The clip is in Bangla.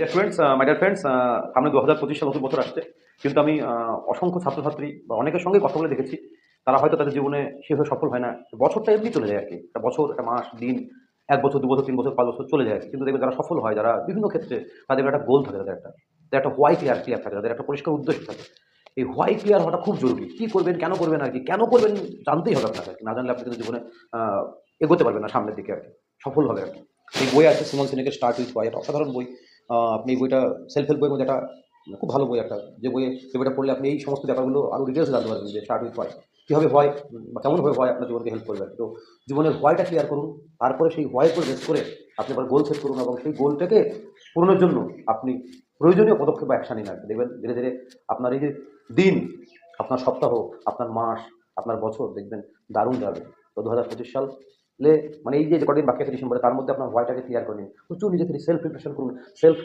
ফ্রেন্ডস, মাই ডিয়ার ফ্রেন্ডস, সামনে 2025 সাল নতুন বছর আসছে। কিন্তু আমি অসংখ্য ছাত্রছাত্রী বা অনেকের সঙ্গে কথা বলে দেখেছি, তারা হয়তো তাদের জীবনে সেভাবে সফল হয় না। বছরটা এমনি চলে যায় আরকি। একটা বছর, একটা মাস, দিন, ১ বছর, ২ বছর, ৩ বছর, ৫ বছর চলে যায় আরকি। কিন্তু দেখবেন যারা সফল হয়, যারা বিভিন্ন ক্ষেত্রে তাদের একটা গোল থাকে, তাদের একটা হোয়াই ক্লিয়ার থাকে, তাদের একটা পরিষ্কার উদ্দেশ্য থাকে। এই হোয়াই ক্লিয়ার হওয়াটা খুব জরুরি। কি করবেন, কেন করবেন আরকি? কেন করবেন জানতেই হবে আপনাকে আরকি। না জানলে আপনি কিন্তু জীবনে আ এগোতে পারবেন না সামনের দিকে আরকি। সফল হবে আরকি। এই বই আছে সিমন সিনেকের 'স্টার্ট উইথ হোয়াই', এটা অসাধারণ বই। আপনি এই বইটা সেলফ হেল্প বইয়ের মধ্যে একটা খুব ভালো বই একটা। যে বইটা পড়লে আপনি এই সমস্ত ব্যাপারগুলো আরো ডিটেইলস জানতে পারবেন যে 'স্টার্ট উইথ হোয়াই'। কিভাবে হোয়াই বা কেমনভাবে হোয়াই আপনার জীবনকে হেল্প করবে। তো জীবনের হোয়াইটা ক্লিয়ার করুন। তারপরে সেই হোয়াইয়ের উপর বেস করে আপনি আবার গোল সেট করুন এবং সেই গোলটাকে পূরণের জন্য আপনি প্রয়োজনীয় পদক্ষেপ বা অ্যাকশন নিন আরকি। দেখবেন ধীরে, ধীরে আপনার এই যে দিন, আপনার সপ্তাহ, আপনার মাস, আপনার বছর দেখবেন দারুণ যাবে। তো ২০২৫ সালে মানে এই যে কদিন বাকি আছে ডিসেম্বরে, তার মধ্যে আপনার হোয়াইটাকে ক্লিয়ার করে নিন। প্রচুর নিজেকে সেলফ রিফ্লেকশন করুন। সেলফ